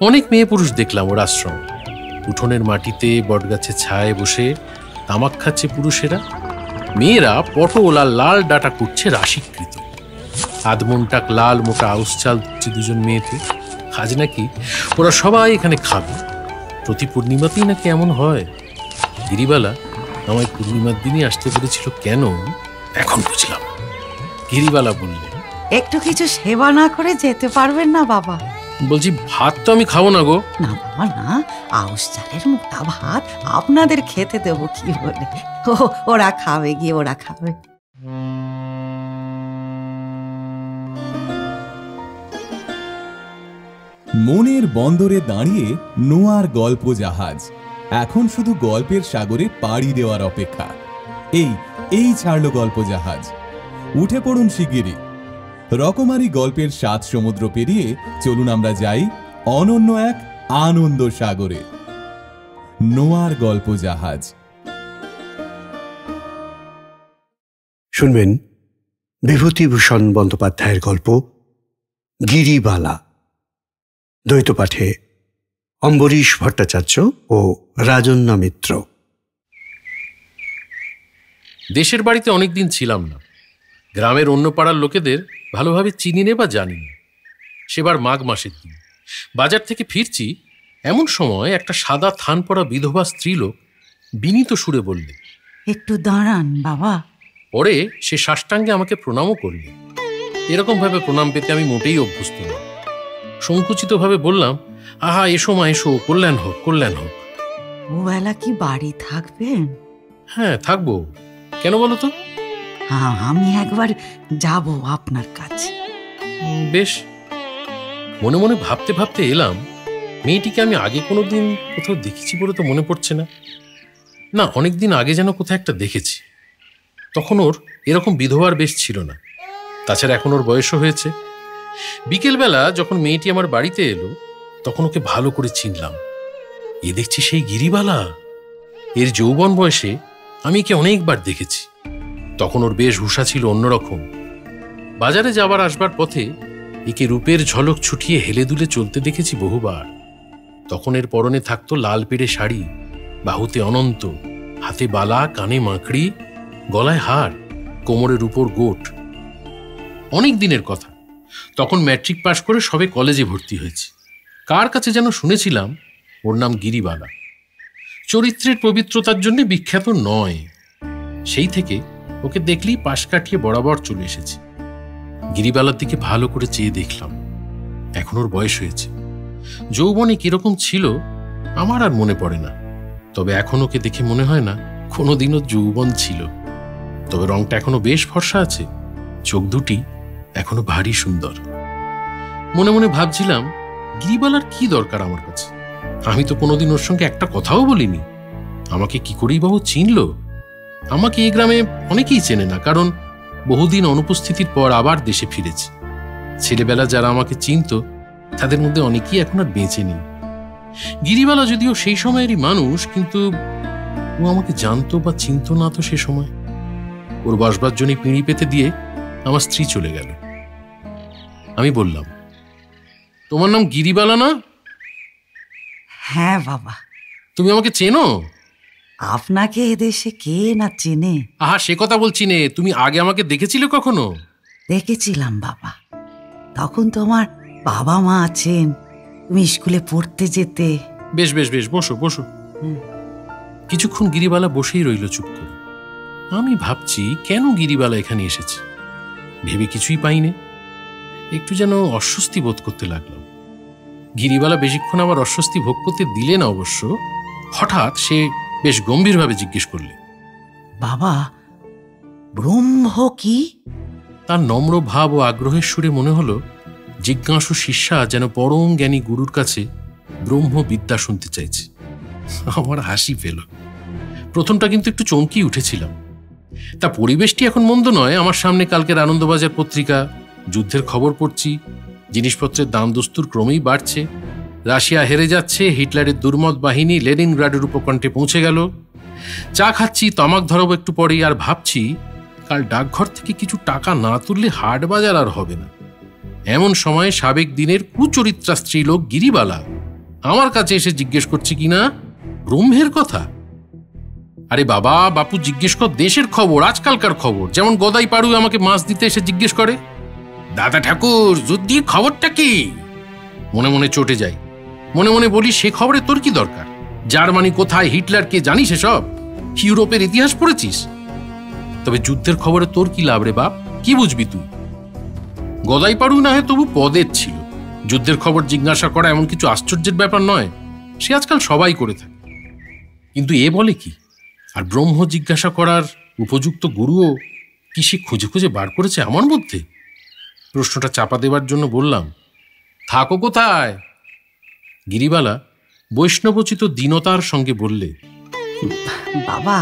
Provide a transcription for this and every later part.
অনেক মেয়ে পুরুষ দেখলাম ওর আশ্রম। উঠোনের মাটিতে বটগাছের ছায়ায় বসে তামাক খাচ্ছে পুরুষেরা, মেয়েরা পটল আর লাল ডাটা কুটছে রাশিকৃত। আধমনটাক লাল মোটা আউশ চাল দিচ্ছে দুজন মেয়েতে। আজ নাকি ওরা সবাই এখানে খাবে। প্রতি পূর্ণিমাতেই নাকি এমন হয়। গিরিবালা আমায় পূর্ণিমার দিনই আসতে বলেছিল কেন এখন বুঝলাম। গিরিবালা বললে, একটু কিছু সেবা না করে যেতে পারবেন না বাবা? বলছি ভাত তো আমি খাবো না গো। না বাবা না, আউশ চালের মোটা ভাত আপনাদের খেতে দেবো কি বলে? ওরা খাবে গিয়ে, ওরা খাবে। মনের বন্দরে দাঁড়িয়ে নোয়ার গল্প জাহাজ এখন শুধু গল্পের সাগরে পাড়ি দেওয়ার অপেক্ষা। এই ছাড়লো গল্প জাহাজ। উঠে পড়ুন শিগগিরই। রকমারি গল্পের 7 সমুদ্র পেরিয়ে চলুন আমরা যাই অনন্য এক আনন্দ সাগরে। নোয়ার গল্প জাহাজ। শুনবেন বিভূতিভূষণ বন্দ্যোপাধ্যায়ের গল্প গিরিবালা। দ্বৈত পাঠে অম্বরীশ ভট্টাচার্য ও রাজন্যা মিত্র। দেশের বাড়িতে অনেকদিন ছিলাম না। গ্রামের অন্য পাড়ার লোকেদের ভালোভাবে চিনি নে বা জানি না। সেবার মাঘ মাসের দিন বাজার থেকে ফিরছি, এমন সময় একটা সাদা থান পরা বিধবা স্ত্রীলোক বিনীত সুরে বললে, একটু দাঁড়ান বাবা। পরে সে সাষ্টাঙ্গে আমাকে প্রণামও করলে। এরকম ভাবে প্রণাম পেতে আমি মোটেই অভ্যস্ত না। সংকুচিতভাবে বললাম, আহা এসো মা এসো, কল্যাণ হোক কল্যাণ হোক। ওবেলা কি বাড়ি থাকবেন? হ্যাঁ থাকবো, কেন বলো তো? হ্যাঁ, আমি একবার যাব আপনার কাছে। বেশ। মনে মনে ভাবতে ভাবতে এলাম, মেয়েটিকে আমি আগে কোনোদিন কোথাও দেখেছি বলে তো মনে পড়ছে না। না, অনেকদিন আগে যেন কোথাও একটা দেখেছি। তখন ওর এরকম বিধবার বেশ ছিল না। তাছাড়া এখন ওর বয়সও হয়েছে। বিকেলবেলা যখন মেয়েটি আমার বাড়িতে এলো তখন ওকে ভালো করে চিনলাম। এ দেখছি সেই গিরিবালা। এর যৌবন বয়সে আমি একে অনেকবার দেখেছি। তখন ওর বেশভূষা ছিল অন্যরকম। বাজারে যাবার আসবার পথে একে রূপের ঝলক ছুটিয়ে হেলে দুলে চলতে দেখেছি বহুবার। তখন এর পরনে থাকতো লাল পেড়ে শাড়ি, বাহুতে অনন্ত, হাতে বালা, কানে মাকড়ি, গলায় হার, কোমরের উপর গোট। অনেক দিনের কথা। তখন ম্যাট্রিক পাশ করে সবে কলেজে ভর্তি হয়েছি। কার কাছে যেন শুনেছিলাম ওর নাম গিরিবালা। চরিত্রের পবিত্রতার জন্য বিখ্যাত নয়। সেই থেকে ওকে দেখলেই পাশ কাটিয়ে বরাবর চলে এসেছি। গিরিবালার দিকে ভালো করে চেয়ে দেখলাম। এখন ওর বয়স হয়েছে। যৌবনে কিরকম ছিল আমার আর মনে পড়ে না। তবে এখন ওকে দেখে মনে হয় না কোনোদিনও যৌবন ছিল। তবে রংটা এখনো বেশ ফর্সা আছে। চোখ দুটি এখনো ভারী সুন্দর। মনে মনে ভাবছিলাম, গিরিবালার কি দরকার আমার কাছে? আমি তো কোনোদিন ওর সঙ্গে একটা কথাও বলিনি। আমাকে কি করেই বাবু চিনল? আমাকে এই গ্রামে অনেকেই চেনে না, কারণ বহুদিন অনুপস্থিতির পর আবার দেশে ফিরেছি। ছেলেবেলা যারা আমাকে চিনত তাদের মধ্যে অনেকেই এখন আর বেঁচে নেই। গিরিবালা যদিও সেই সময়েরই মানুষ, কিন্তু ও আমাকে জানতো বা চিনত না তো সে সময়। ওর বসবার জন্য পিঁড়ি পেতে দিয়ে আমার স্ত্রী চলে গেল। আমি বললাম, তোমার নাম গিরিবালা না? হ্যাঁ বাবা। তুমি আমাকে চেনো? আপনাকে এদেশে কে না চেনে? আহা, সে কথা বলছি নে। তুমি আগে আমাকে দেখেছিলে কখনো? দেখেছিলাম বাবা। তখন তোমার বাবা মা আছেন, তুমি স্কুলে পড়তে যেতে। বেশ বেশ বেশ, বসো বসো। কিছুক্ষণ গিরিবালা বসেই রইল চুপ করে। আমি ভাবছি কেন গিরিবালা এখানে এসেছে। ভেবে কিছুই পাইনি। একটু যেন অস্বস্তি বোধ করতে লাগলাম। গিরিবালা বেশিক্ষণ আমার অস্বস্তি ভোগ করতে দিলে না অবশ্য। হঠাৎ সে বেশ গম্ভীরভাবে জিজ্ঞেস করলে, বাবা, ব্রহ্ম কি? তার নম্র ভাব ও আগ্রহের সুরে মনে হলো জিজ্ঞাসু শিষ্যা যেন পরম জ্ঞানী গুরুর কাছে ব্রহ্ম বিদ্যা শুনতে চাইছে। আমার হাসি পেল। প্রথমটা কিন্তু একটু চমকি উঠেছিলাম। তা পরিবেশটি এখন মন্দ নয়। আমার সামনে কালকের আনন্দবাজার পত্রিকা, যুদ্ধের খবর পড়ছি। জিনিসপত্রের দাম দস্তুর ক্রমেই বাড়ছে। রাশিয়া হেরে যাচ্ছে, হিটলারের দুর্মত বাহিনী লেনিনগ্রাডের উপকণ্ঠে পৌঁছে গেল। চা খাচ্ছি, তামাক ধরাবো একটু পরেই, আর ভাবছি কাল ডাকঘর থেকে কিছু টাকা না তুললে হাট বাজার আর হবে না। এমন সময় সাবেক দিনের কুচরিত্রা স্ত্রীলোক গিরিবালা আমার কাছে এসে জিজ্ঞেস করছে কিনা ব্রহ্মের কথা। আরে বাবা, বাপু জিজ্ঞেস কর দেশের খবর, আজকালকার খবর। যেমন গদাই পাড়ু আমাকে মাছ দিতে এসে জিজ্ঞেস করে, দাদা ঠাকুর যুদ্ধের খবরটা কি? মনে মনে চটে যাই, মনে মনে বলি সে খবরে তোর কি দরকার? জার্মানি কোথায়, হিটলার কে, জানিস এসব? ইউরোপের ইতিহাস পড়েছিস? তবে যুদ্ধের খবরে তোর কি লাভ রে বাপ, কি বুঝবি তুই? গদাই পাড়ু না হয় তবু পদের ছিল, যুদ্ধের খবর জিজ্ঞাসা করা এমন কিছু আশ্চর্যের ব্যাপার নয়, সে আজকাল সবাই করে থাকে। কিন্তু এ বলে কি? আর ব্রহ্ম জিজ্ঞাসা করার উপযুক্ত গুরুও কি সে খুঁজে খুঁজে বার করেছে আমার মধ্যে? প্রশ্নটা চাপা দেবার জন্য বললাম, থাকো কোথায়? গিরিবালা বৈষ্ণবোচিত দীনতার সঙ্গে বললে, বাবা,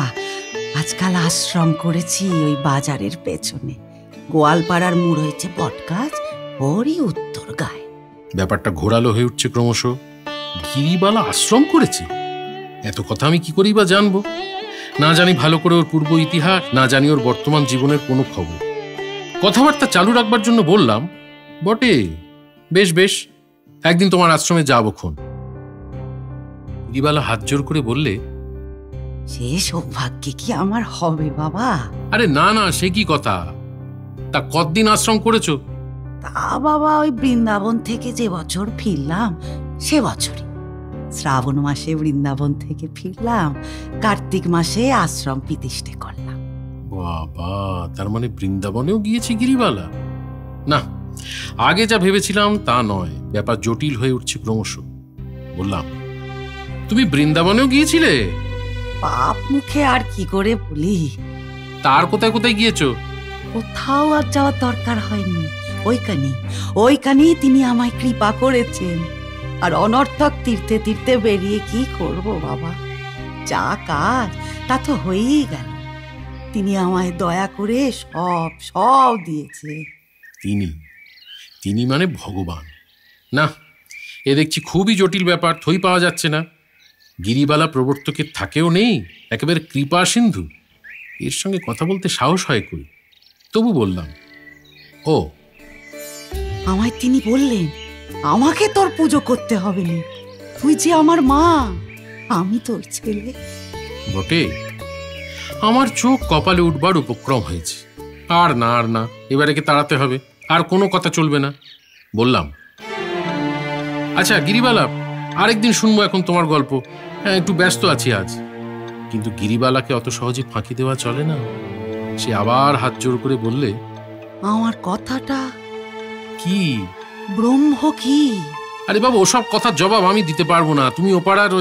আজকাল আশ্রম করেছি ওই বাজারের পেছনে। গোয়ালপাড়ার মোড় হয়েছে বটগাছ, ওরই উত্তর গায়ে। ব্যাপারটা ঘোরালো হয়ে উঠছে ক্রমশ। গিরিবালা আশ্রম করেছে? এত কথা আমি কি করেই বা জানবো? না জানি ভালো করে ওর পূর্ব ইতিহাস, না জানি ওর বর্তমান জীবনের কোনো খবর। কথাবার্তা চালু রাখবার জন্য বললাম, বটে, বেশ বেশ, একদিন তোমার আশ্রমে যাবো খন। গিরিবালা হাত জোর করে বললে, সে সৌভাগ্যে কি আমার হবে বাবা? আরে না না, সে কি কথা? তা কতদিন আশ্রম করেছো? তা বাবা, ওই বৃন্দাবন থেকে যে বছর ফিরলাম সে বছরই। শ্রাবণ মাসে বৃন্দাবন থেকে ফিরলাম, কার্তিক মাসে আশ্রম প্রতিষ্ঠা করলাম। বাবা, তার মানে বৃন্দাবনেও গিয়েছে গিরিবালা? না, আগে যা ভেবেছিলাম তা নয়, ব্যাপার জটিল হয়ে উঠছে ক্রমশ। বললাম, তুমি বৃন্দাবনেও গিয়েছিলে? পাপ মুখে আর কি করে বলি। তার কোথায় কোথায় গিয়েছো? কোথাও আর যাওয়ার দরকার হয়নি, ওইখানেই তিনি আমায় কৃপা করেছেন। আর অনর্থক তীর্থে তীর্থে বেরিয়ে কি করব বাবা? যা কাজ তা তো হয়েই গেল। তিনি আমায় দয়া করে সব সব দিয়েছে। তিনি মানে ভগবান? না, এ দেখছি খুবই জটিল ব্যাপার, থই পাওয়া যাচ্ছে না। গিরিবালা প্রবর্তকের থাকেও নেই, একেবারে কৃপা সিন্ধু। এর সঙ্গে কথা বলতে সাহস হয় কই? তবু বললাম, ও, আমায় তিনি বললেন, আমাকে তোর পুজো করতে হবে না, তুই যে আমার মা, আমি তোর ছেলে। বটে, আমার চোখ কপালে উঠবার উপক্রম হয়েছে। আর না, এবারে কে তাড়াতে হবে, আর কোনো কথা চলবে না। বললাম, আচ্ছা গিরিবালা, আরেকদিন শুনবো এখন তোমার গল্প। হ্যাঁ, একটু ব্যস্ত আছি আজ। কিন্তু গিরিবালাকে অত সহজে ফাঁকি দেওয়া চলে না। সে আবার হাত জোর করে বললে, আমার কথাটা কি? ব্রহ্ম কি? আরে বাবা, ওসব কথার জবাব আমি দিতে পারবো না। তুমি ওপাড়ার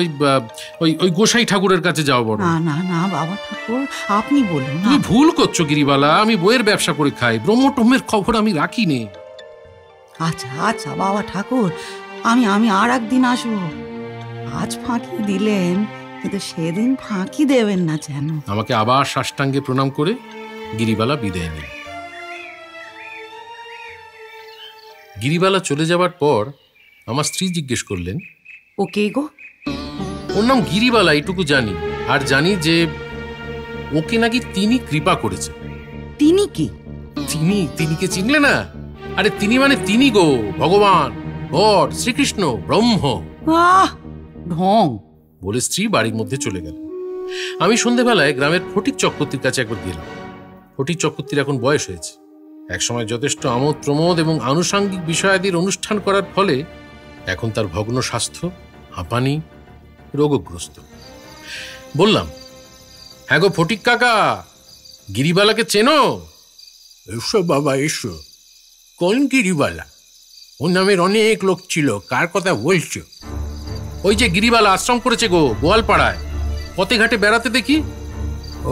ওই গোসাই ঠাকুরের কাছে যাও বড়। না বাবা ঠাকুর, আপনি বলুন। তুমি ভুল করছো গিরিবালা, আমি বইয়ের ব্যবসা করে খাই, ব্রহ্মটম্যের খবর আমি রাখি নে। আচ্ছা বাবা ঠাকুর, আমি আর একদিন আসবো। আজ ফাঁকি দিলেন, কিন্তু সেদিন ফাঁকি দেবেন না যেন। আমাকে আবার সাষ্টাঙ্গে প্রণাম করে গিরিবালা বিদায় নিল। গিরিবালা চলে যাবার পর আমার স্ত্রী জিজ্ঞেস করলেন, ও কে গো? ওর নাম গিরিবালা, এইটুকু জানি। আর জানি যে ওকে নাকি তিনি কৃপা করেছে। তিনি কি? তিনিকে চিনলে না? আরে তিনি মানে তিনি গো, ভগবান, গড, শ্রীকৃষ্ণ, ব্রহ্ম। ঢং বলে স্ত্রী বাড়ির মধ্যে চলে গেল। আমি সন্ধেবেলায় গ্রামের ফটিক চক্রবর্তীর কাছে একবার গেলাম। ফটিক চক্রবর্তীর এখন বয়স হয়েছে। একসময় যথেষ্ট আমোদ প্রমোদ এবং আনুষাঙ্গিক বিষয়াদির অনুষ্ঠান করার ফলে এখন তার ভগ্ন স্বাস্থ্য, হাঁপানি, রোগগ্রস্ত। বললাম, হ্যাঁ গো ফটিক কাকা, গিরিবালাকে চেনো? এসো বাবা এসো। কোন গিরিবালা? ওর নামের অনেক লোক ছিল, কার কথা বলছো? ওই যে গিরিবালা আশ্রম করেছে গো গোয়ালপাড়ায়, পথে ঘাটে বেড়াতে দেখি।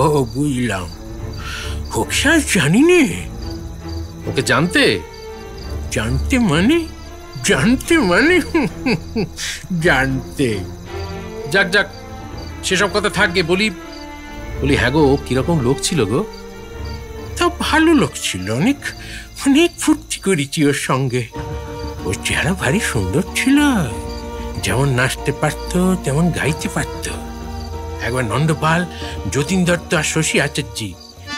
ও বুঝলাম, ওকে জানি নে। ওকে জানতে মানে জানতে। যাক, সেসব কথা থাকবে। বলি হ্যাঁ গো, কিরকম লোক ছিল গো? তা ভালো লোক ছিল, অনেক ফুর্তি করেছি ওর সঙ্গে। ওর চেহারা ভারী সুন্দর ছিল, যেমন নাচতে পারতো তেমন গাইতে পারতো। একবার নন্দপাল, যতীন দত্ত আর শশী আচার্যি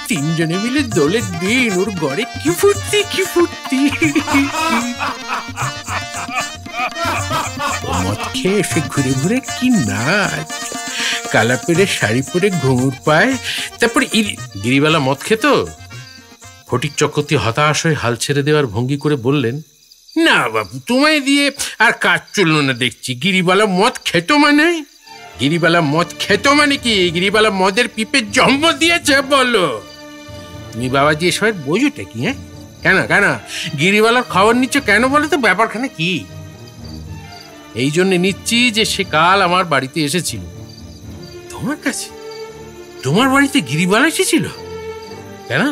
তিনজনে মিলে দোলের দিন ওর ঘরে কি ফুর্তি। মদ খেয়ে এসে ঘুরে ঘুরে কি নাচ, কালা পেরে শাড়ি পরে ঘুঙুর পায়। তারপরে গিরিবালা মদ খেত? ফটিক চক্রবর্তী হতাশ হয়ে হাল ছেড়ে দেওয়ার ভঙ্গি করে বললেন, না বাবু, তোমায় দিয়ে আর কাজ চললো না দেখছি। গিরিবালা মদ খেত মানে? গিরিবালা মদ খেত মানে কি? গিরিবালা মদের পিপে জন্ম দিয়েছে বলো? তুমি বাবাজি এসব বোঝোটা কি? হ্যাঁ, কেন কেন গিরিবালার খবর নিচ্ছ কেন বলো তো? ব্যাপারখানে কি? এই জন্য নিচ্ছি যে সে কাল আমার বাড়িতে এসেছিল। তোমার কাছে? তোমার বাড়িতে গিরিবালা এসেছিল? কেন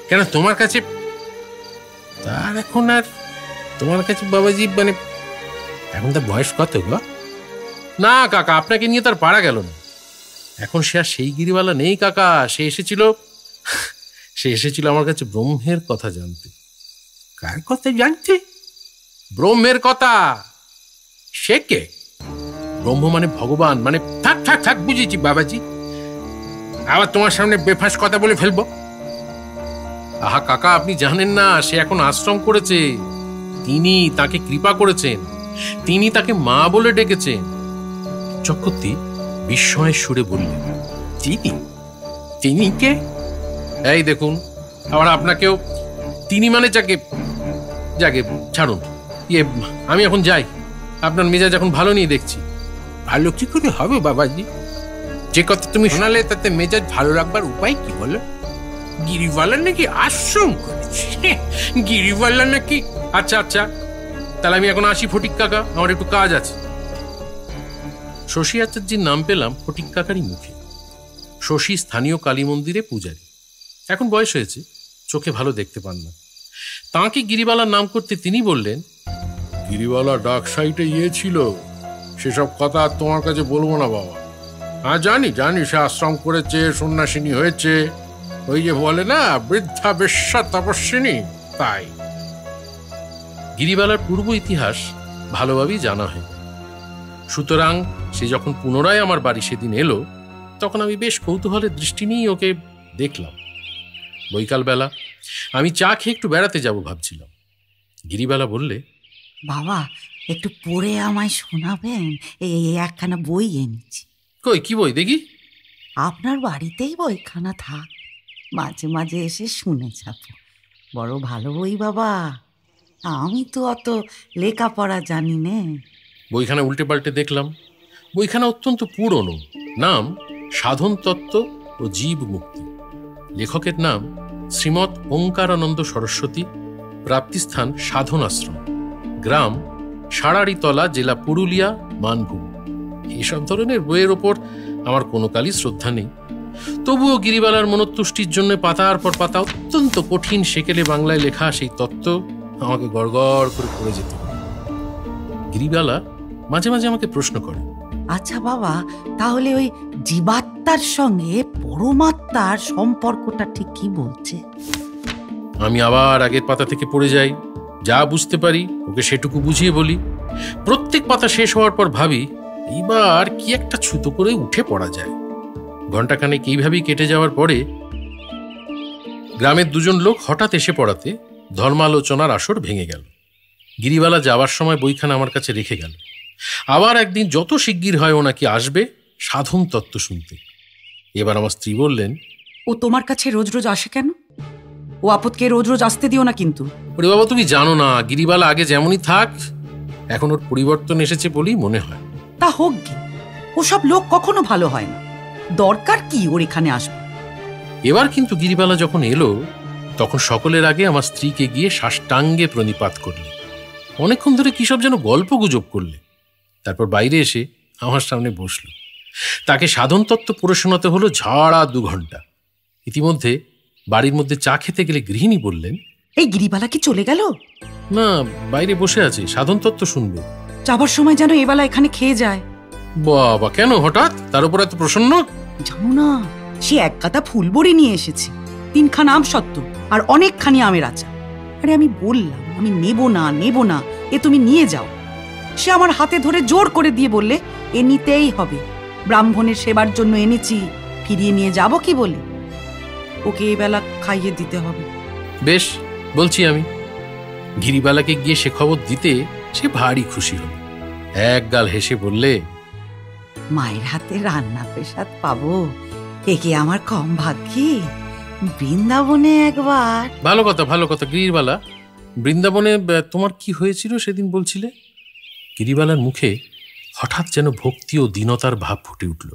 কেন তোমার কাছে? তার এখন আর তোমার কাছে বাবাজি মানে এখন তার বয়স কত গো? না কাকা, আপনাকে নিয়ে তার পারা গেল না। এখন সে আর সেই গিরিবালা নেই কাকা। সে এসেছিল আমার কাছে ব্রহ্মের কথা জানতে। কার কথা জানতে? ব্রহ্মের কথা। সে কে? ব্রহ্ম মানে ভগবান, মানে থাক থাক থাক, বুঝেছি বাবাজি। আবার তোমার সামনে বেফাস কথা বলে ফেলবো? আহা কাকা, আপনি জানেন না, সে এখন আশ্রম করেছে। তিনি তাকে কৃপা করেছেন, তিনি তাকে মা বলে ডেকেছেন। চক্রবর্তী বিস্ময়ের সুরে বললেন, তিনি কে? এই দেখুন, আবার আপনাকেও তিনি মানে যাকে যাকে ছাড়ুন। আমি এখন যাই, আপনার মেজাজ এখন ভালো নেই দেখছি। ভালো কি করে হবে বাবাজি? যে কথা তুমি শোনালে তাতে মেজাজ ভালো রাখবার উপায় কি বলো? গিরিবালা নাকি আশ্রম করেছে? গিরিবালা নাকি? আচ্ছা আচ্ছা, তাহলে আমি এখন আসি ফটিক কাকা, আমার একটু কাজ আছে। শশী আচার্যের নাম পেলাম ফটিক কাকারই মুখে। শশী স্থানীয় কালী মন্দিরে পূজারী। এখন বয়স হয়েছে, চোখে ভালো দেখতে পান না। তাঁকে গিরিবালার নাম করতে তিনি বললেন, গিরিবালা ডাক সাইটে ছিল, সেসব কথা তোমার কাছে বলবো না বাবা। হ্যাঁ জানি জানি, সে আশ্রম করেছে, সন্ন্যাসিনী হয়েছে, ওই যে বলে না বৃদ্ধা বেশ্যা তপস্বিনী, তাই। গিরিবালার পূর্ব ইতিহাস ভালোভাবেই জানা হয়। সুতরাং সে যখন পুনরায় আমার বাড়ি সেদিন এলো, তখন আমি বেশ কৌতূহলের দৃষ্টি নিয়েই ওকে দেখলাম। বৈকালবেলা আমি চা খেয়ে একটু বেড়াতে যাব ভাবছিলাম। গিরিবালা বললে, বাবা একটু পড়ে আমায় শোনাবেন? এই একখানা বই এনেছি। কই, কি বই দেখি? আপনার বাড়িতেই বইখানা থাক, মাঝে মাঝে এসে শুনে যাব। বড় ভালো বই বাবা, আমি তো অত লেখাপড়া জানি নে। বইখানা উল্টে পাল্টে দেখলাম। বইখানা অত্যন্ত পুরনো। নাম সাধন তত্ত্ব ও জীব মুক্তি। লেখকের নাম শ্রীমৎ ওঙ্কারানন্দ সরস্বতী। প্রাপ্তিস্থান সাধন আশ্রম, গ্রাম সারাড়িতলা, জেলা পুরুলিয়া, মানভূম। এইসব ধরনের বইয়ের ওপর আমার কোনো কালই শ্রদ্ধা নেই। তবুও গিরিবালার মনোতুষ্টির জন্য পাতার পর পাতা অত্যন্ত কঠিন সেকেলে বাংলায় লেখা সেই তত্ত্ব আমাকে গড়গড় করে পড়ে যেত। গিরিবালা মাঝে মাঝে আমাকে প্রশ্ন করে, আচ্ছা বাবা, তাহলে ওই জীবাত্মার সঙ্গে পরমাত্মার সম্পর্কটা ঠিক কি বলছে? আমি আবার আগের পাতা থেকে পড়ে যাই, যা বুঝতে পারি ওকে সেটুকু বুঝিয়ে বলি। প্রত্যেক পাতা শেষ হওয়ার পর ভাবি, এইবার কি একটা ছুতো করে উঠে পড়া যায়। ঘণ্টাখানেক এইভাবেই কেটে যাওয়ার পরে গ্রামের দুজন লোক হঠাৎ এসে পড়াতে ধর্মালোচনার আসর ভেঙে গেল। গিরিবালা যাওয়ার সময় বইখানা আমার কাছে রেখে গেল। আবার একদিন যত শিগগির হয় ও নাকি আসবে সাধন তত্ত্ব শুনতে। এবার আমার স্ত্রী বললেন, ও তোমার কাছে রোজ রোজ আসে কেন? ও আপদকে রোজ রোজ আসতে দিও না কিন্তু। ওরে বাবা, তুমি জানো না, গিরিবালা আগে যেমনই থাক, এখন ওর পরিবর্তন এসেছে বলেই মনে হয়। তা হোক গে, ওসব লোক কখনো ভালো হয় না। দরকার কি ওর এখানে আসবে? এবার কিন্তু গিরিবালা যখন এলো, তখন সকলের আগে আমার স্ত্রীকে গিয়ে সাষ্টাঙ্গে প্রণিপাত করলে। অনেকক্ষণ ধরে কিসব যেন গল্প গুজব করলে। তারপর বাইরে এসে আমার সামনে বসলো। তাকে সাধন তত্ত্ব পড়ে শোনাতে হলো ঝাড়া 2 ঘন্টা। ইতিমধ্যে বাড়ির মধ্যে চা খেতে গেলে গৃহিণী বললেন, এই গিরিবালা কি চলে গেল? না, বাইরে বসে আছে, সাধন তত্ত্ব শুনবে। যাবার সময় যেন এবেলা এখানে খেয়ে যায়। বাবা, কেন হঠাৎ তার উপর এত প্রসন্ন? জানো না, সে এক গাদা ফুল বড়ি নিয়ে এসেছে, 3খানা আম সত্ত্ব আর অনেকখানি আমের আচার। আরে আমি বললাম আমি নেব না, এ তুমি নিয়ে যাও। সে আমার হাতে ধরে জোর করে দিয়ে বললে, এ নিতেই হবে, ব্রাহ্মণের সেবার জন্য এনেছি, ফিরিয়ে নিয়ে যাব কি বলে? ওকে এবেলা খাইয়ে দিতে হবে। বেশ, বলছি আমি। গিরিবালাকে গিয়ে সে খবর দিতে সে ভারী খুশি হল। এক গাল হেসে বললে, মায়ের হাতে রান্না প্রসাদ পাবো এ কি আমার কম ভাগ্যি? বৃন্দাবনে একবার। ভালো কথা, ভালো কথা। গিরিবালা, বৃন্দাবনে তোমার কি হয়েছিল সেদিন বলছিলে? গিরিবালার মুখে হঠাৎ যেন ভক্তি ও দীনতার ভাব ফুটে উঠল।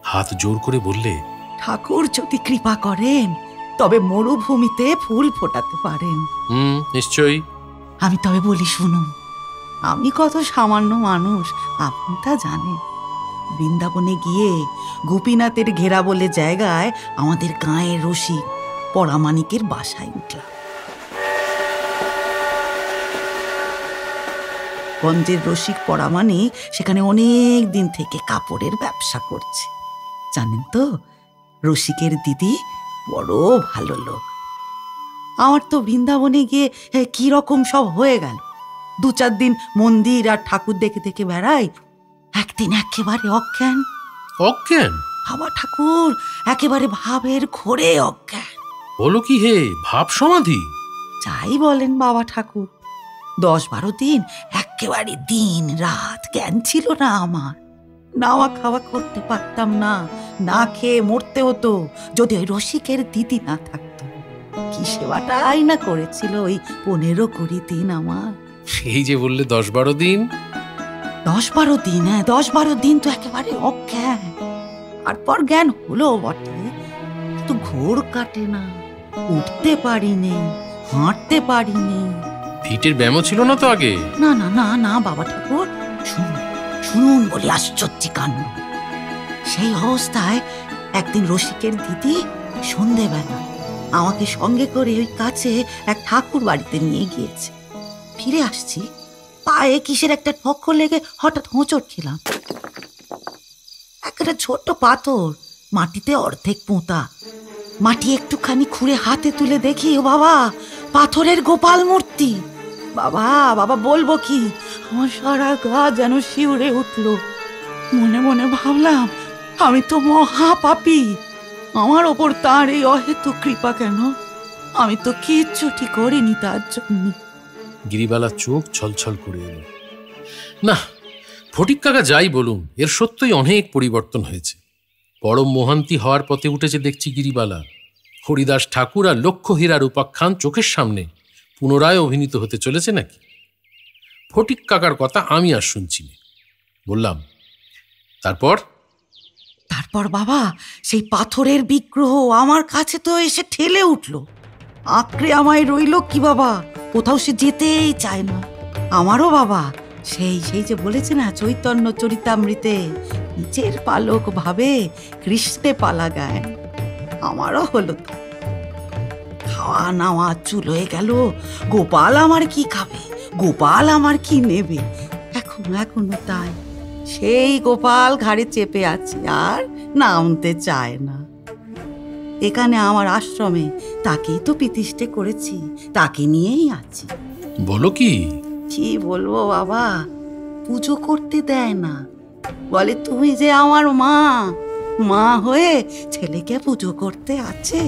হাত জোর করে বললে, ঠাকুর যদি কৃপা করেন তবে মরুভূমিতে ফুল ফোটাতে পারেন। নিশ্চয়ই। আমি তবে বলি শুনুন, আমি কত সামান্য মানুষ আপনি তা জানেন। বৃন্দাবনে গিয়ে গোপীনাথের ঘেরা বলে জায়গায় আমাদের গাঁয়ের রসিক পরামানিকের বাসায় উঠলাম। গঞ্জের রসিক পরামানিক সেখানে অনেক দিন থেকে কাপড়ের ব্যবসা করছে। জানেন তো, রসিকের দিদি বড় ভালো লোক। আমার তো বৃন্দাবনে গিয়ে কি রকম সব হয়ে গেল। 2-4 দিন মন্দির আর ঠাকুর দেখে দেখে বেড়াই, একদিন একেবারে অজ্ঞান। অজ্ঞান? বাবা ঠাকুর একেবারে ভাবের ঘোরে অজ্ঞান। বলো কি হে, ভাব সমাধি? যাই বলেন বাবা ঠাকুর, 10-12 দিন একেবারে দিন রাত জ্ঞান ছিল না আমার। নাওয়া খাওয়া করতে পারতাম না, না খেয়ে মরতে হতো যদি ওই রসিকের দিদি না থাকতো। কি সেবাটাই না করেছিল ওই 15-20 দিন আমার। সেই যে বললে 10-12 দিন। 10-12 দিন, 10-12 দিন তো একেবারে অজ্ঞান। তারপর জ্ঞান হলো বটে, কিন্তু ঘোর কাটে না, উঠতে পারিনি, হাঁটতে পারিনি। ফিটের ব্যায়ামও ছিল না তো আগে? না না না না বাবা ঠাকুর, শুনুন শুনুন বলি আশ্চর্য কাণ্ড। সেই অবস্থায় একদিন রসিকের দিদি সন্ধেবেলা আমাকে সঙ্গে করে ওই কাছে এক ঠাকুর বাড়িতে নিয়ে গিয়েছে। ফিরে আসছি, পায়ে কিসের একটা ঠক্কর লেগে হঠাৎ হোঁচট খেলাম। একটা ছোট্ট পাথর, মাটিতে অর্ধেক পোঁতা। মাটি একটুখানি খুঁড়ে হাতে তুলে দেখি, ও বাবা, পাথরের গোপাল মূর্তি। বাবা বাবা বলবো কি, আমার সারা গা যেন শিউরে উঠল। মনে মনে ভাবলাম, আমি তো মহা পাপী, আমার ওপর তার এই অহেতুক কৃপা কেন? আমি তো কিচ্ছুটি করিনি তার জন্য। গিরিবালা চোখ ছলছল করে এলো। না, ফটিক কাকা যাই বলুন, এর সত্যই অনেক পরিবর্তন হয়েছে। পরম মোহান্তি হওয়ার পথে উঠেছে দেখছি গিরিবালা। হরিদাস ঠাকুর আর লক্ষ্য হীরার উপাখ্যান চোখের সামনে পুনরায় অভিনীত হতে চলেছে নাকি? ফটিক কাকার কথা আমি আর শুনছি না। বললাম, তারপর? তারপর বাবা, সেই পাথরের বিগ্রহ আমার কাছে তো এসে ঠেলে উঠল, আঁকড়ে আমায় রইল কি বাবা, কোথাও সে যেতেই চায় না। আমারও বাবা সেই সেই যে বলেছে না চৈতন্য চরিতামৃতে, নিচের পালক ভাবে কৃষ্ণে পালা গায়, আমারও হলো তো। খাওয়া নাওয়া চুল হয়ে গেল। গোপাল আমার কি খাবে, গোপাল আমার কি নেবে, এখনো তাই। সেই গোপাল ঘাড়ে চেপে আছে, আর নামতে চায় না। এখানে আমার আশ্রমে তাকেই তো প্রতিষ্ঠা করেছি, তাকে নিয়েই আছি। বলো কি? কি বলবো বাবা, পুজো করতে দেয় না, বলে তুমি যে আমার মা, মা হয়ে ছেলেকে পুজো করতে আছে।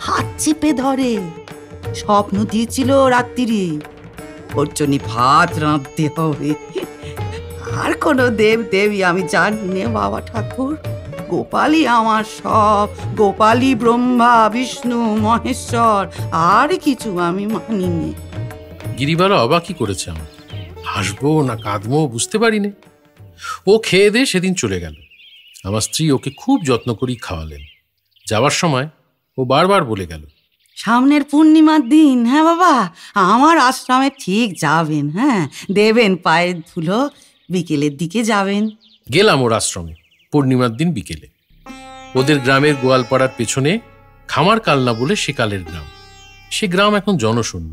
হাত চেপে ধরে, স্বপ্ন দিয়েছিল রাত্রি ওর জন্য ভাত রাঁধতে হবে। আর কোনো দেব দেবী আমি জানি নে বাবা ঠাকুর, গোপালই আমার সব, গোপালই ব্রহ্মা বিষ্ণু মহেশ্বর, আর কিছু আমি মানি নে। গিরিবালা অবাকই করেছে আমার, হাসবো না কাঁদবো বুঝতে পারিনি। ও খেয়ে দিয়ে সেদিন চলে গেল। আমার স্ত্রী ওকে খুব যত্ন করেই খাওয়ালেন। যাওয়ার সময় ও বারবার বলে গেল, সামনের পূর্ণিমার দিন হ্যাঁ বাবা আমার আশ্রমে ঠিক যাবেন, হ্যাঁ দেবেন পায়ের ধুলো, বিকেলের দিকে যাবেন। গেলাম ওর আশ্রমে পূর্ণিমার দিন বিকেলে। ওদের গ্রামের গোয়ালপাড়ার পেছনে খামার কালনা বলে সেকালের গ্রাম। সে গ্রাম এখন জনশূন্য,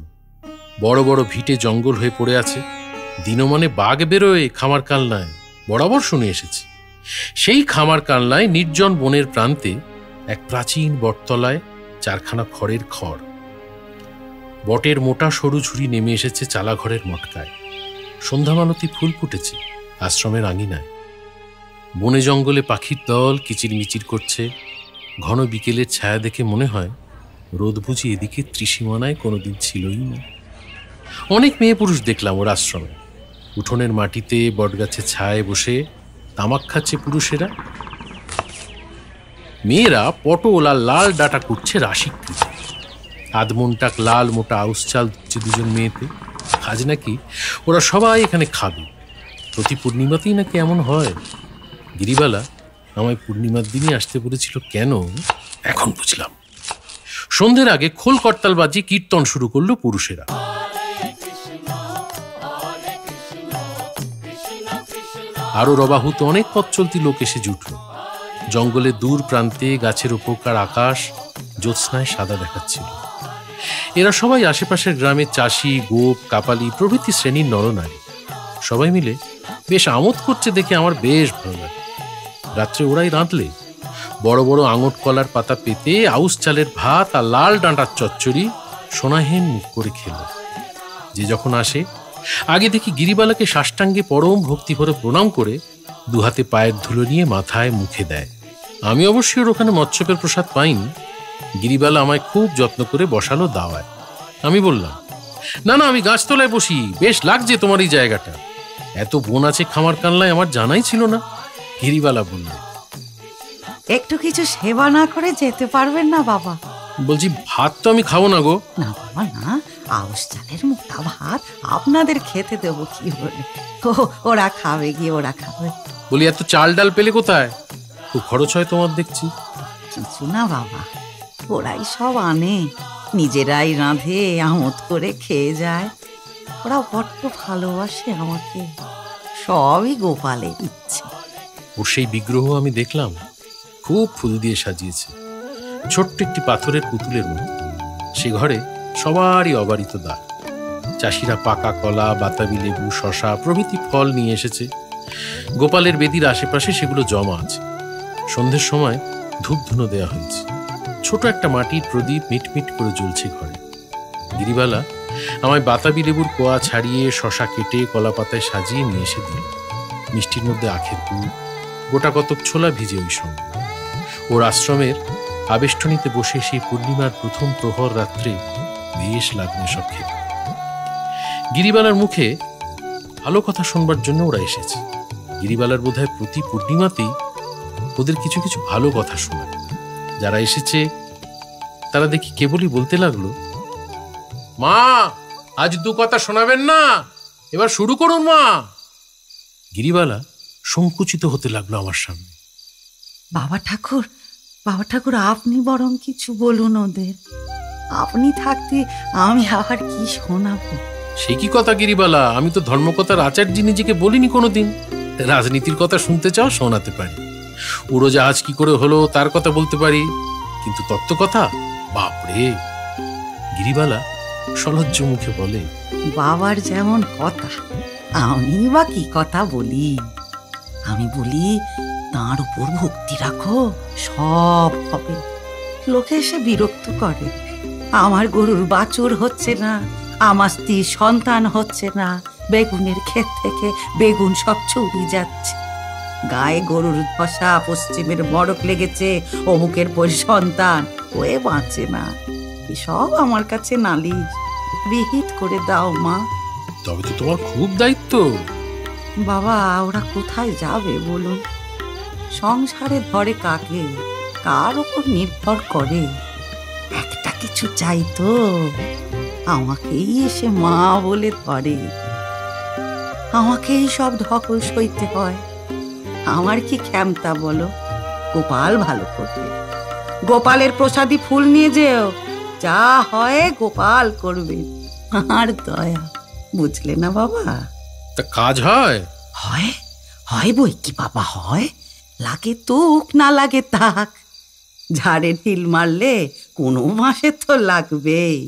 বড় বড় ভিটে জঙ্গল হয়ে পড়ে আছে। দিনমনে বাঘ বেরোয় খামার কালনায়, বরাবর শুনে এসেছি। সেই খামার কালনায় নির্জন বনের প্রান্তে এক প্রাচীন বটতলায় 4খানা খড়ের খড়। বটের মোটা সরু ঝুড়ি নেমে এসেছে চালাঘরের মটকায়। সন্ধ্যামালতি ফুল ফুটেছে আশ্রমের আঙিনায়। বনে জঙ্গলে পাখির দল কিচিরমিচির করছে। ঘন বিকেলের ছায়া দেখে মনে হয় রোদ বুঝি এদিকে ত্রিসীমানায় কোনোদিন ছিলই না। অনেক মেয়ে পুরুষ দেখলাম ওর আশ্রমে। উঠোনের মাটিতে বটগাছের ছায়ায় বসে তামাক খাচ্ছে পুরুষেরা, মেয়েরা পটল আর লাল ডাটা কুটছে রাশিকৃতি, আধমনটাক লাল মোটা আউশ চাল দিচ্ছে দুজন মেয়েতে। আজ নাকি ওরা সবাই এখানে খাবে, প্রতি পূর্ণিমাতেই নাকি এমন হয়। গিরিবালা আমায় পূর্ণিমার দিনই আসতে বলেছিল কেন এখন বুঝলাম। সন্ধ্যের আগে খোল করতাল বাজিয়ে কীর্তন শুরু করলো পুরুষেরা। আরো রবাহুত অনেক পথ চলতি লোক এসে জুটল। জঙ্গলের দূর প্রান্তে গাছের উপরকার আকাশ জ্যোৎস্নায় সাদা দেখাচ্ছিল। এরা সবাই আশেপাশের গ্রামের চাষি, গোপ, কাপালি প্রভৃতি শ্রেণীর নরনারী। সবাই মিলে বেশ আমোদ করছে দেখে আমার বেশ ভালো লাগে। রাত্রে ওরাই রাঁধলে বড় বড় আঙট কলার পাতা পেতে আউশ চালের ভাত আর লাল ডাঁটার চচ্চড়ি সোনাহীন মুখ করে খেল। যে যখন আসে আগে দেখি গিরিবালাকে সাষ্টাঙ্গে পরম ভক্তি ভরে প্রণাম করে দুহাতে পায়ের ধুলো নিয়ে মাথায় মুখে দেয়। আমি অবশ্যই ওর ওখানে মৎস্যপের প্রসাদ পাইনি। গিরিবালা আমায় খুব যত্ন করে বসালো দাওয়ায়। আমি বললাম, না না, আমি গাছতলায় বসি, বেশ লাগছে তোমার এই জায়গাটা। এত বন আছে খামার কানলায়, আমার জানাই ছিল না। গিরিবালা বলল, একটু কিছু সেবা না করে যেতে পারবেন না বাবা? বলছি, ভাত তো আমি খাবো না গো। না বাবা না, আউশ চালের মোটা ভাত আপনাদের খেতে দেবো কি বলে? ওরা খাবে গিয়ে, ওরা খাবে। বলি, এত চাল ডাল পেলে কোথায়? খুব খরচ হয় তোমার দেখছি। কিছু না বাবা, ওরাই সব আনে, নিজেরাই রাঁধে, আমোদ করে খেয়ে যায়। ওরা বড্ড ভালোবাসে আমাকে, সবই গোপালের ইচ্ছে। ওর সেই বিগ্রহ আমি দেখলাম, খুব ফুল দিয়ে সাজিয়েছে, ছোট্ট একটি পাথরের পুতুলের মতো। সে ঘরে সবারই অবারিত দ্বার। চাষিরা পাকা কলা, বাতাবি লেবু, শশা প্রভৃতি ফল নিয়ে এসেছে। গোপালের বেদির আশেপাশে সেগুলো জমা আছে। সন্ধ্যের সময় ধূপ ধুনো দেওয়া হয়েছে। ছোট একটা মাটির প্রদীপ মিটমিট করে জ্বলছে ঘরে। গিরিবালা আমায় বাতাবি লেবুর কোয়া ছাড়িয়ে শশা কেটে কলা পাতায় সাজিয়ে নিয়ে এসে দিল। মিষ্টির মধ্যে আখের গুড়, গোটা কতক ছোলা ভিজে ওই সঙ্গে। ওর আশ্রমের আবেষ্টনীতে বসে সেই পূর্ণিমার প্রথম প্রহর রাত্রে বেশ লাগলো সব খেতে। গিরিবালার মুখে ভালো কথা শুনবার জন্য ওরা এসেছে। গিরিবালার বোধহয় প্রতি পূর্ণিমাতেই ওদের কিছু কিছু ভালো কথা শোনায়। যারা এসেছে তারা দেখি কেবলই বলতে লাগলো, মা, আজ দু কথা শোনাবেন না, এবার শুরু করুন মা। গিরিবালা সংকুচিত হতে লাগলো আমার সামনে। বাবা ঠাকুর, বাবা ঠাকুর, আপনি বরং কিছু বলুন ওদের। আপনি থাকতে আমি আবার কি শোনাবো? সে কি কথা গিরিবালা, আমি তো ধর্মকথার আচার্য নিজেকে বলিনি কোনোদিন। রাজনীতির কথা শুনতে চাও, শোনাতে পারি। উড়োজাহাজ কি করে হলো তার কথা বলতে পারি, কিন্তু তত্ত্ব কথা বাপরে। গিরিবালা সলজ্জ মুখে বলে, বাবার যেমন কথা, আমি বা কি কথা বলি? আমি বলি, তাঁর উপর ভক্তি রাখো, সব হবে। লোকে এসে বিরক্ত করে, আমার গরুর বাছুর হচ্ছে না, আমার স্ত্রীর সন্তান হচ্ছে না, বেগুনের ক্ষেত থেকে বেগুন সব চুরি যাচ্ছে, গায়ে গরুর ধসা, পশ্চিমের মড়ক লেগেছে, অমুকের পর সন্তান হয়ে বাঁচে না। এসব আমার কাছে নালিশ, বিহিত করে দাও মা। তবে তো তোমার খুব দায়িত্ব। বাবা, ওরা কোথায় যাবে বলুন? সংসারে ধরে কাকে, কার উপর নির্ভর করে? একটা কিছু চাই তো আমাকেই এসে মা বলে ধরে, আমাকেই সব ধকল সইতে হয়। আমার কি ক্ষমতা বলো? গোপাল ভালো করবে, গোপালের প্রসাদী ফুল নিয়ে যেও, যা হয় গোপাল করবে। আর দয়া, বুঝলে না বাবা? তা কাজ হয়? হয়, হয় বই কি বাবা, হয়। লাগে তুক, না লাগে তাক। ঝাড়ে ঢিল মারলে কোনো মাসে তো লাগবেই।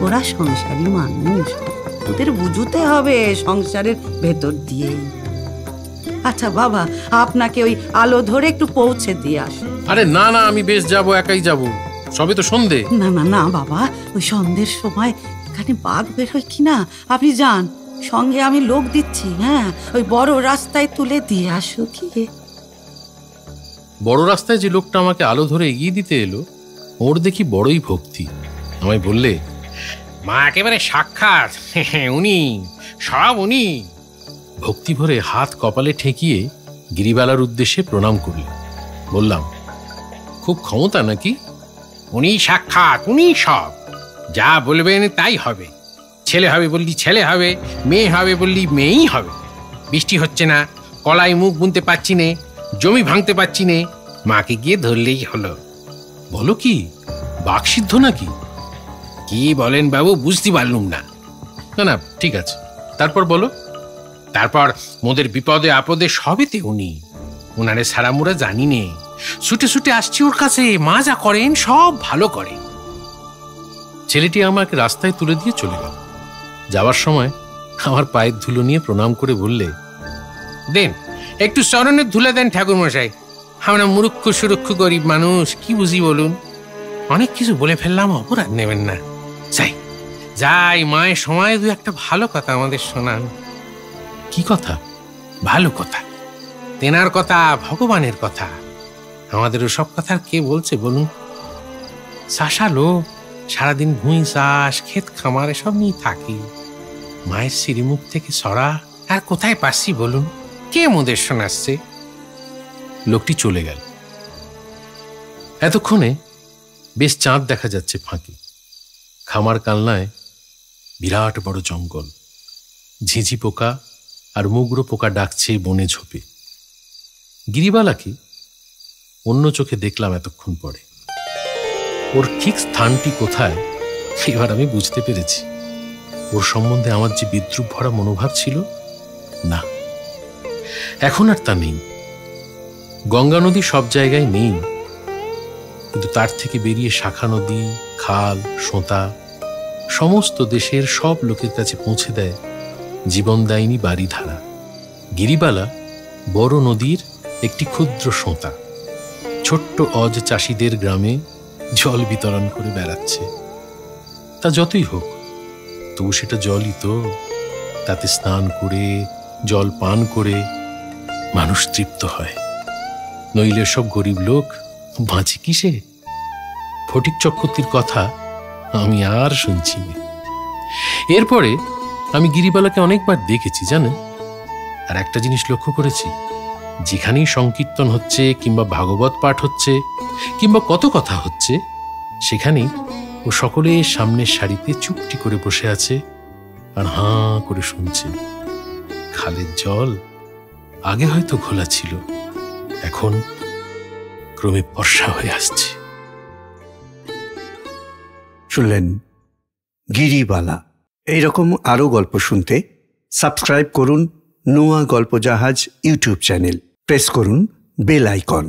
ওরা সংসারী মানুষ, ওদের বুঝতে হবে সংসারের ভেতর দিয়ে। আচ্ছা বাবা, আপনাকে ওই আলো ধরে একটু পৌঁছে দিয়ে আসে। আরে না না, আমি বেশ যাবো, একাই যাবো, সবে তো সন্ধে। না না না বাবা, ওই সন্ধ্যের সময় এখানে বাঘ বেরোয় কিনা, আপনি যান, সঙ্গে আমি লোক দিচ্ছি। হ্যাঁ, ওই বড় রাস্তায় তুলে দিয়ে আসো কি। বড় রাস্তায় যে লোকটা আমাকে আলো ধরে এগিয়ে দিতে এলো, ওর দেখি বড়ই ভক্তি। আমায় বললে, মা একেবারে সাক্ষাৎ, উনি সব উনি। ভক্তি ভরে হাত কপালে ঠেকিয়ে গিরিবালার উদ্দেশ্যে প্রণাম করলেন। বললাম, খুব ক্ষমতা নাকি? উনি সাক্ষাৎ, উনি সব। যা বলবেন তাই হবে। ছেলে হবে বললি ছেলে হবে, মেয়ে হবে বললি মেয়েই হবে। বৃষ্টি হচ্ছে না, কলাই মুখ বুনতে পারছি নে, জমি ভাঙতে পারছি নে, মাকে গিয়ে ধরলেই হলো। বলো কি, বাকসিদ্ধ নাকি? কি বলেন বাবু, বুঝতে পারলুম না। না না, ঠিক আছে, তারপর বলো। তারপর মোদের বিপদে আপদে সবেতে উনি। উনারে সারা মোরা জানি নে, ছুটে ছুটে আসছি ওর কাছে। মা যা করেন সব ভালো করেন। ছেলেটি আমাকে রাস্তায় তুলে দিয়ে চলে গেল। যাওয়ার সময় আমার পায়ের ধুলো নিয়ে প্রণাম করে বললে, দেন একটু চরণের ধুলে দেন ঠাকুর মশাই। আমরা মুরুক্ষ সুরক্ষ গরিব মানুষ, কি বুঝি বলুন? অনেক কিছু বলে ফেললাম, অপরাধ নেবেন না। যাই যাই, মায়ের সময় দু একটা ভালো কথা আমাদের শোনান। কি কথা? ভালো কথা, তেনার কথা, ভগবানের কথা। আমাদের সব কথা কে বলছে বলুন? চাষা লোক, সারাদিন ভুঁই চাষ, ক্ষেত খামার এসব নিয়ে থাকি। মায়ের শ্রীমুখ থেকে সরা আর কোথায় পাচ্ছি বলুন? কে মোদের শোনাচ্ছে? লোকটি চলে গেল। এতক্ষণে বেশ চাঁদ দেখা যাচ্ছে ফাঁকে। খামার কালনায় বিরাট বড় জঙ্গল। ঝিঝি পোকা আর মুগরো পোকা ডাকছে বনে ঝোপে। গিরিবালাকে অন্য চোখে দেখলাম এতক্ষণ পরে। ওর ঠিক স্থানটি কোথায় এবার আমি বুঝতে পেরেছি। ওর সম্বন্ধে আমার যে বিদ্রুপ ভরা মনোভাব ছিল, না, এখন আর তা নেই। গঙ্গা নদী সব জায়গায় নেই, কিন্তু তার থেকে বেরিয়ে শাখা নদী, খাল, সোঁতা সমস্ত দেশের সব লোকের কাছে পৌঁছে দেয় জীবনদায়িনী বারিধারা। গিরিবালা বড় নদীর একটি ক্ষুদ্র সোঁতা। ছোট্ট অজ চাষিদের গ্রামে জল বিতরণ করে বেড়াচ্ছে। তা যতই হোক, তবু সেটা জলই তো। তাতে স্নান করে, জল পান করে মানুষ তৃপ্ত হয়। নইলে সব গরিব লোক বাঁচে কিসে? ফটিক চক্রবর্তীর কথা আমি আর শুনছি না। এরপরে আমি গিরিবালাকে অনেকবার দেখেছি জানেন। আর একটা জিনিস লক্ষ্য করেছি, যেখানেই সংকীর্তন হচ্ছে কিংবা ভাগবত পাঠ হচ্ছে কিংবা কত কথা হচ্ছে, সেখানেই ও সকলের সামনের সারিতে চুপটি করে বসে আছে আর হাঁ করে শুনছে। খালের জল আগে হয়তো ঘোলা ছিল, এখন ক্রমে বর্ষা হয়ে আসছে। শুনলেন গিরিবালা। এইরকম আরও গল্প শুনতে সাবস্ক্রাইব করুন নোয়া গল্প জাহাজ ইউটিউব চ্যানেল। প্রেস করুন বেল আইকন।